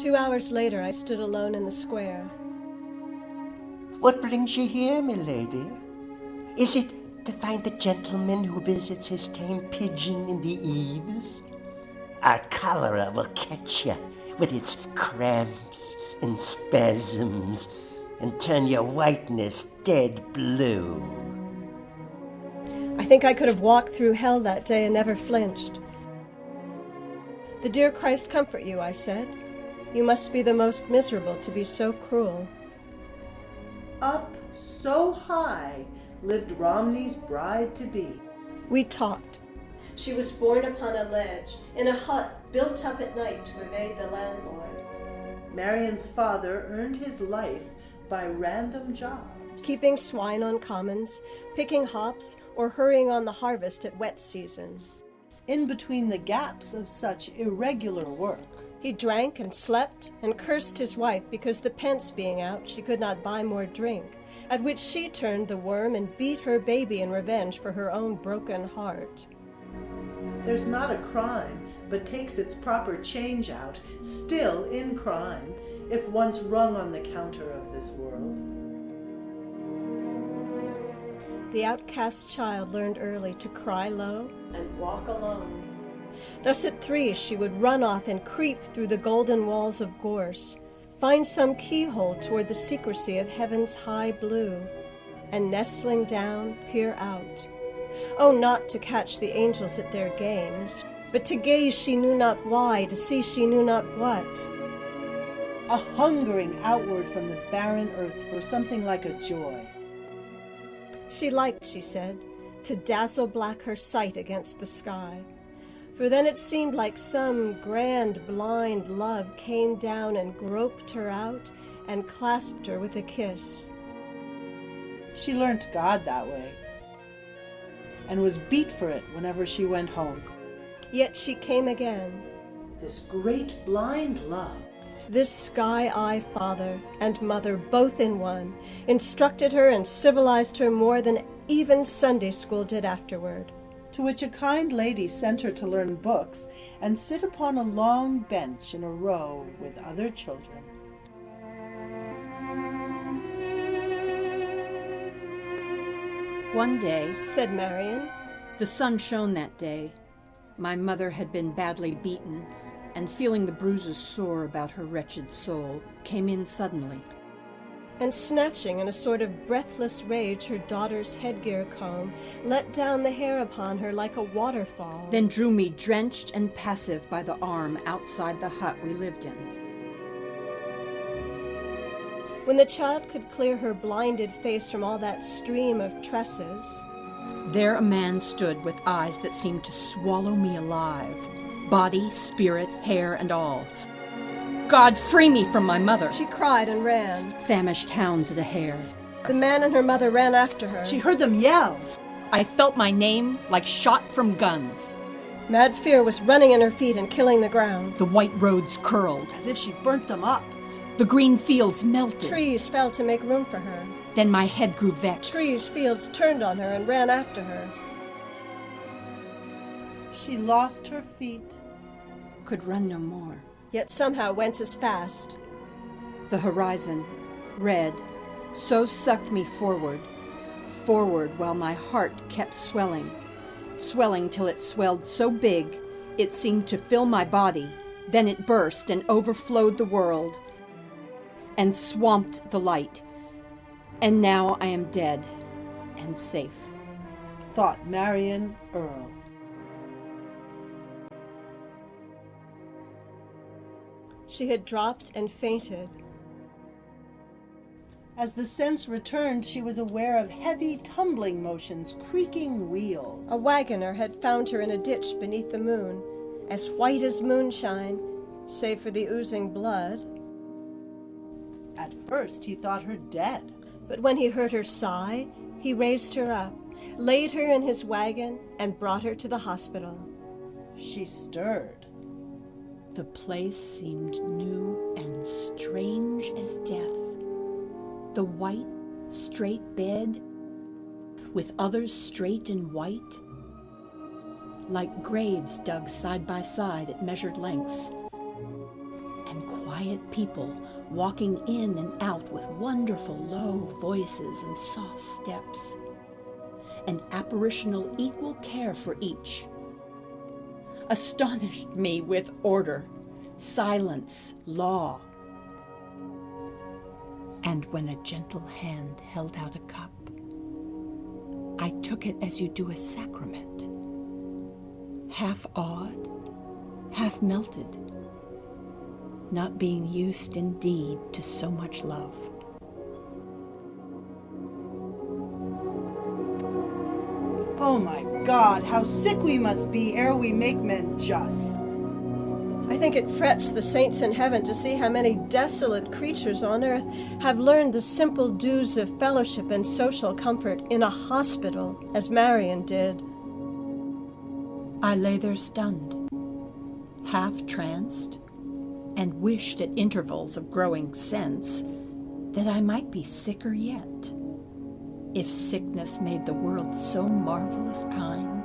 2 hours later, I stood alone in the square. What brings you here, milady? Is it to find the gentleman who visits his tame pigeon in the eaves? Our cholera will catch you with its cramps and spasms and turn your whiteness dead blue. I think I could have walked through hell that day and never flinched. The dear Christ comfort you, I said. You must be the most miserable to be so cruel. Up so high lived Romney's bride-to-be. We talked. She was born upon a ledge, in a hut built up at night to evade the landlord. Marian's father earned his life by random jobs. Keeping swine on commons, picking hops, or hurrying on the harvest at wet season. In between the gaps of such irregular work, he drank and slept and cursed his wife because the pence being out she could not buy more drink, at which she turned the worm and beat her baby in revenge for her own broken heart. There's not a crime but takes its proper change out, still in crime, if once rung on the counter of this world. The outcast child learned early to cry low and walk alone. Thus at 3 she would run off and creep through the golden walls of gorse, find some keyhole toward the secrecy of heaven's high blue, and nestling down, peer out. Oh, not to catch the angels at their games, but to gaze she knew not why, to see she knew not what. A hungering outward from the barren earth for something like a joy. She liked, she said, to dazzle black her sight against the sky, for then it seemed like some grand blind love came down and groped her out and clasped her with a kiss. She learnt God that way, and was beat for it whenever she went home. Yet she came again. This great blind love, this sky-eye father and mother, both in one, instructed her and civilized her more than even Sunday school did afterward. To which a kind lady sent her to learn books and sit upon a long bench in a row with other children. One day, said Marian, the sun shone that day. My mother had been badly beaten, and feeling the bruises sore about her wretched soul, came in suddenly. And snatching in a sort of breathless rage her daughter's headgear comb, let down the hair upon her like a waterfall. Then drew me drenched and passive by the arm outside the hut we lived in. When the child could clear her blinded face from all that stream of tresses, there a man stood with eyes that seemed to swallow me alive, body, spirit, hair, and all. God, free me from my mother! She cried and ran. Famished hounds at a hare. The man and her mother ran after her. She heard them yell. I felt my name like shot from guns. Mad fear was running in her feet and killing the ground. The white roads curled, as if she burnt them up. The green fields melted. Trees fell to make room for her. Then my head grew vexed. Trees, fields turned on her and ran after her. She lost her feet. Could run no more. Yet somehow went as fast. The horizon, red, so sucked me forward, while my heart kept swelling till it swelled so big it seemed to fill my body. Then it burst and overflowed the world and swamped the light. And now I am dead and safe, thought Marian Erle. She had dropped and fainted. As the sense returned, she was aware of heavy tumbling motions, creaking wheels. A wagoner had found her in a ditch beneath the moon, as white as moonshine, save for the oozing blood. At first he thought her dead. But when he heard her sigh, he raised her up, laid her in his wagon, and brought her to the hospital. She stirred. The place seemed new and strange as death. The white, straight bed, with others straight and white, like graves dug side by side at measured lengths, and quiet people walking in and out with wonderful low voices and soft steps, and apparitional equal care for each, astonished me with order, silence, law. And when a gentle hand held out a cup, I took it as you do a sacrament, half awed, half melted, not being used indeed to so much love. Oh my God, how sick we must be ere we make men just. I think it frets the saints in heaven to see how many desolate creatures on earth have learned the simple dues of fellowship and social comfort in a hospital, as Marian did. I lay there stunned, half-tranced, and wished at intervals of growing sense that I might be sicker yet, if sickness made the world so marvelous kind.